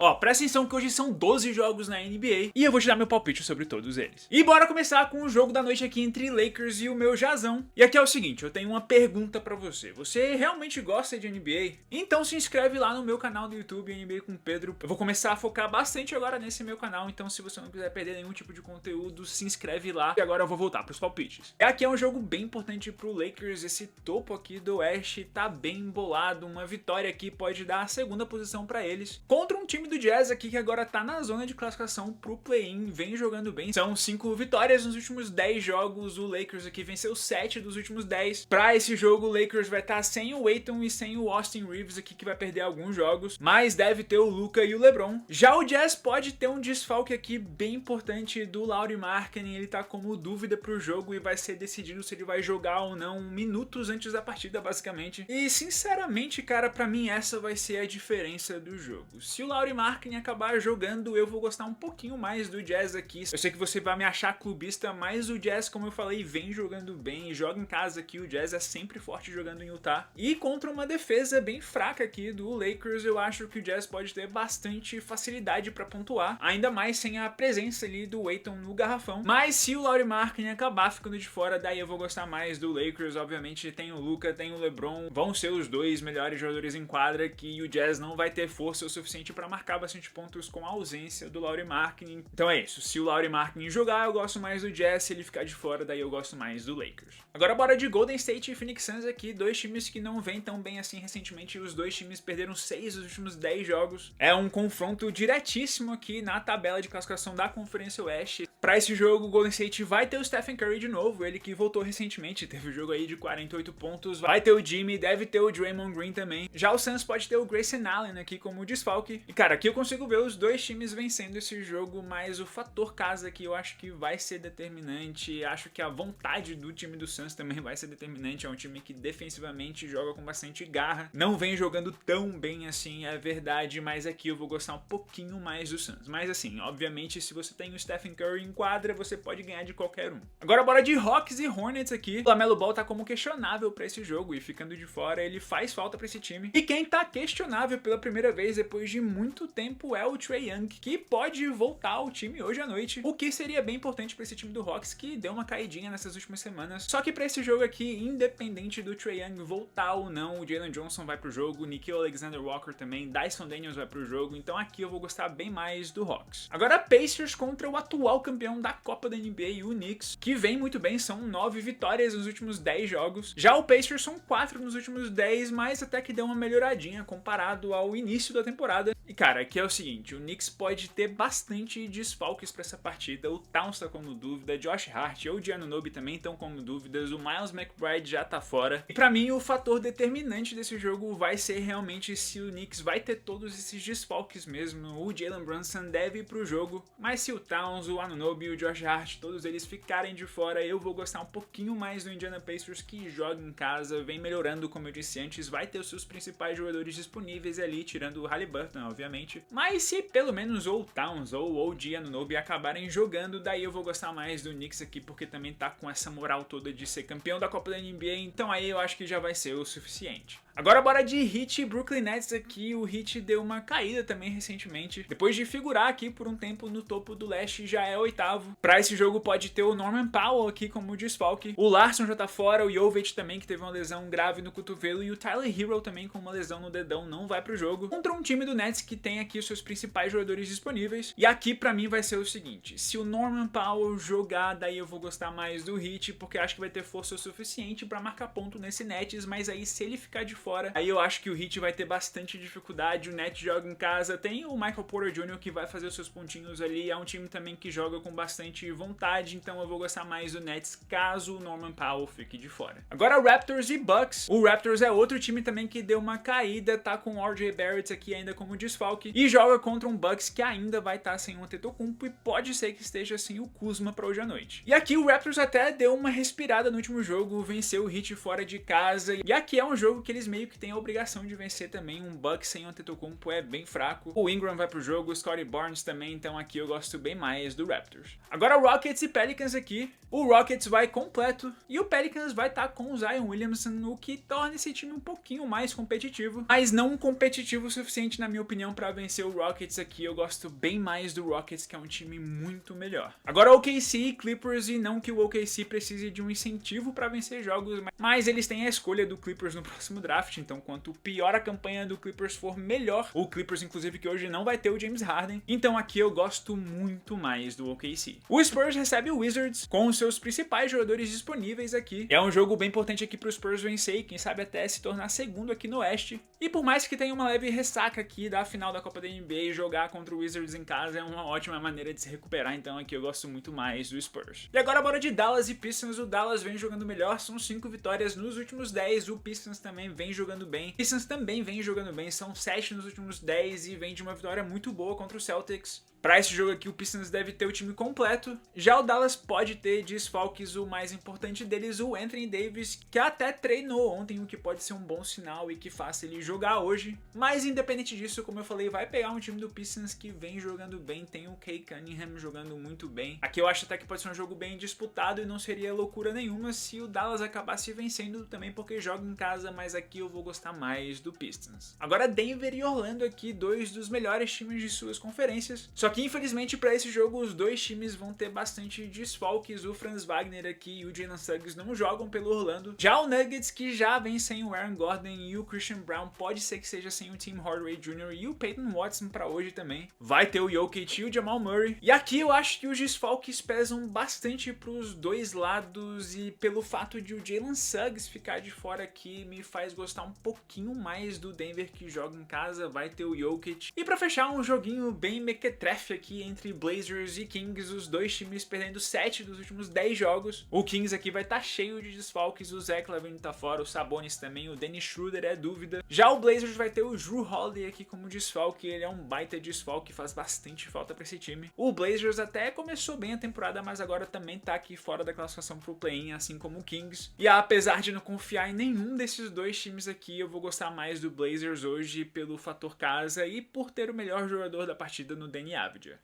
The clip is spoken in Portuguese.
Ó, presta atenção que hoje são 12 jogos na NBA e eu vou te dar meu palpite sobre todos eles. E bora começar com o jogo da noite aqui entre Lakers e o meu Jazão. E aqui é o seguinte, eu tenho uma pergunta pra você. Você realmente gosta de NBA? Então se inscreve lá no meu canal do YouTube, NBA com Pedro. Eu vou começar a focar bastante agora nesse meu canal, então se você não quiser perder nenhum tipo de conteúdo, se inscreve lá. E agora eu vou voltar pros palpites. Aqui é um jogo bem importante pro Lakers, esse topo aqui do Oeste tá bem embolado. Uma vitória aqui pode dar a segunda posição pra eles. Contra um time do Jazz aqui que agora tá na zona de classificação pro play-in, vem jogando bem. São 5 vitórias nos últimos 10 jogos, o Lakers aqui venceu 7 dos últimos 10. Pra esse jogo o Lakers vai estar sem o Ayton e sem o Austin Reeves aqui, que vai perder alguns jogos, mas deve ter o Luka e o LeBron. Já o Jazz pode ter um desfalque aqui bem importante do Lauri Markkanen, ele tá como dúvida pro jogo e vai ser decidido se ele vai jogar ou não minutos antes da partida, basicamente. E sinceramente, cara, pra mim essa vai ser a diferença do jogo. Se o Lauri Markkanen acabar jogando, eu vou gostar um pouquinho mais do Jazz aqui. Eu sei que você vai me achar clubista, mas o Jazz, como eu falei, vem jogando bem, joga em casa aqui, o Jazz é sempre forte jogando em Utah. E contra uma defesa bem fraca aqui do Lakers, eu acho que o Jazz pode ter bastante facilidade pra pontuar, ainda mais sem a presença ali do Ayton no garrafão. Mas se o Lauri Markkanen acabar ficando de fora, daí eu vou gostar mais do Lakers. Obviamente tem o Luka, tem o LeBron, vão ser os dois melhores jogadores em quadra, que o Jazz não vai ter força o suficiente pra marcar bastante pontos com a ausência do Lauri Markkanen. Então é isso, se o Lauri Markkanen jogar, eu gosto mais do Jazz, se ele ficar de fora, daí eu gosto mais do Lakers. Agora bora de Golden State e Phoenix Suns aqui, dois times que não vêm tão bem assim recentemente, os dois times perderam 6 dos últimos 10 jogos. É um confronto diretíssimo aqui na tabela de classificação da Conferência Oeste. Pra esse jogo, o Golden State vai ter o Stephen Curry de novo, ele que voltou recentemente, teve o jogo aí de 48 pontos, vai ter o Jimmy, deve ter o Draymond Green também. Já o Suns pode ter o Grayson Allen aqui como desfalque. E cara, aqui eu consigo ver os dois times vencendo esse jogo, mas o fator casa aqui eu acho que vai ser determinante. Acho que a vontade do time do Suns também vai ser determinante. É um time que defensivamente joga com bastante garra, não vem jogando tão bem assim, é verdade, mas aqui eu vou gostar um pouquinho mais do Suns. Mas assim, obviamente, se você tem o Stephen Curry em quadra, você pode ganhar de qualquer um. Agora bora de Hawks e Hornets aqui. O LaMelo Ball tá como questionável pra esse jogo e ficando de fora, ele faz falta pra esse time. E quem tá questionável pela primeira vez depois de muito tempo é o Trae Young, que pode voltar ao time hoje à noite, o que seria bem importante para esse time do Hawks, que deu uma caidinha nessas últimas semanas. Só que para esse jogo aqui, independente do Trae Young voltar ou não, o Jalen Johnson vai pro jogo, Nickeil Alexander-Walker também, Dyson Daniels vai pro jogo, então aqui eu vou gostar bem mais do Hawks. Agora Pacers contra o atual campeão da Copa da NBA, o Knicks, que vem muito bem, são 9 vitórias nos últimos 10 jogos. Já o Pacers são 4 nos últimos 10, mas até que deu uma melhoradinha comparado ao início da temporada. E cara, aqui é o seguinte, o Knicks pode ter bastante desfalques para essa partida, o Towns tá como dúvida, Josh Hart ou o Anunoby também estão como dúvidas, o Miles McBride já tá fora. E pra mim o fator determinante desse jogo vai ser realmente se o Knicks vai ter todos esses desfalques mesmo. O Jalen Brunson deve ir pro jogo, mas se o Towns, o Anunoby e o Josh Hart, todos eles ficarem de fora, eu vou gostar um pouquinho mais do Indiana Pacers, que joga em casa, vem melhorando, como eu disse antes, vai ter os seus principais jogadores disponíveis ali, tirando o Haliburton, obviamente. Mas se pelo menos ou o Towns ou o OG Anunoby acabarem jogando, daí eu vou gostar mais do Knicks aqui, porque também tá com essa moral toda de ser campeão da Copa da NBA, então aí eu acho que já vai ser o suficiente. Agora bora de Heat e Brooklyn Nets aqui, o Heat deu uma caída também recentemente, depois de figurar aqui por um tempo no topo do leste, já é 8º. Pra esse jogo pode ter o Norman Powell aqui como desfalque, o Larson já tá fora, o Jovic também que teve uma lesão grave no cotovelo e o Tyler Hero também com uma lesão no dedão não vai pro jogo, contra um time do Nets que tem aqui os seus principais jogadores disponíveis. E aqui pra mim vai ser o seguinte, se o Norman Powell jogar, daí eu vou gostar mais do Heat, porque acho que vai ter força o suficiente pra marcar ponto nesse Nets, mas aí se ele ficar de fora, aí eu acho que o Heat vai ter bastante dificuldade. O Nets joga em casa, tem o Michael Porter Jr. que vai fazer os seus pontinhos ali, é um time também que joga com bastante vontade, então eu vou gostar mais do Nets caso o Norman Powell fique de fora. Agora Raptors e Bucks, o Raptors é outro time também que deu uma caída, tá com o RJ Barrett aqui ainda como desfalque e joga contra um Bucks que ainda vai estar sem o Antetokounmpo e pode ser que esteja sem o Kuzma para hoje à noite. E aqui o Raptors até deu uma respirada no último jogo, venceu o Heat fora de casa, e aqui é um jogo que eles meio que têm a obrigação de vencer também. Um Bucks sem o Antetokounmpo é bem fraco. O Ingram vai pro jogo, o Scottie Barnes também, então aqui eu gosto bem mais do Raptors. Agora Rockets e Pelicans aqui. O Rockets vai completo e o Pelicans vai estar com o Zion Williamson, o que torna esse time um pouquinho mais competitivo, mas não competitivo o suficiente, na minha opinião, para vencer o Rockets aqui. Eu gosto bem mais do Rockets, que é um time muito melhor. Agora OKC e Clippers, e não que o OKC precise de um incentivo para vencer jogos, mas eles têm a escolha do Clippers no próximo draft, então quanto pior a campanha do Clippers for, melhor. O Clippers, inclusive, que hoje não vai ter o James Harden, então aqui eu gosto muito mais do OKC. O Spurs recebe o Wizards com os seus principais jogadores disponíveis aqui. É um jogo bem importante aqui pro Spurs vencer e quem sabe até se tornar segundo aqui no Oeste. E por mais que tenha uma leve ressaca aqui da final da Copa da NBA, jogar contra o Wizards em casa é uma ótima maneira de se recuperar, então aqui eu gosto muito mais do Spurs. E agora bora de Dallas e Pistons. O Dallas vem jogando melhor, são 5 vitórias nos últimos 10, o Pistons também vem jogando bem. Pistons também vem jogando bem, são 7 nos últimos 10 e vem de uma vitória muito boa contra o Celtics. Para esse jogo aqui, o Pistons deve ter o time completo. Já o Dallas pode ter desfalques, o mais importante deles, o Anthony Davis, que até treinou ontem, o que pode ser um bom sinal e que faça ele jogar hoje. Mas independente disso, como eu falei, vai pegar um time do Pistons que vem jogando bem, tem o Cade Cunningham jogando muito bem. Aqui eu acho até que pode ser um jogo bem disputado e não seria loucura nenhuma se o Dallas acabasse vencendo também, porque joga em casa, mas aqui eu vou gostar mais do Pistons. Agora Denver e Orlando aqui, dois dos melhores times de suas conferências. Só que infelizmente para esse jogo os dois times vão ter bastante desfalques. O Franz Wagner aqui e o Jalen Suggs não jogam pelo Orlando. Já o Nuggets, que já vem sem o Aaron Gordon e o Christian Brown, pode ser que seja sem o Tim Hardaway Jr. e o Peyton Watson para hoje também. Vai ter o Jokic e o Jamal Murray. E aqui eu acho que os desfalques pesam bastante pros dois lados e pelo fato de o Jalen Suggs ficar de fora aqui me faz gostar um pouquinho mais do Denver, que joga em casa. Vai ter o Jokic. E para fechar, um joguinho bem mequetrefe aqui entre Blazers e Kings, os dois times perdendo 7 dos últimos 10 jogos. O Kings aqui vai estar cheio de desfalques, o Zach LaVine tá fora, o Sabonis também, o Dennis Schroeder é dúvida. Já o Blazers vai ter o Jrue Holiday aqui como desfalque, ele é um baita desfalque, faz bastante falta pra esse time. O Blazers até começou bem a temporada, mas agora também tá aqui fora da classificação pro play-in, assim como o Kings. E apesar de não confiar em nenhum desses dois times aqui, eu vou gostar mais do Blazers hoje pelo fator casa e por ter o melhor jogador da partida no Deni Avdija.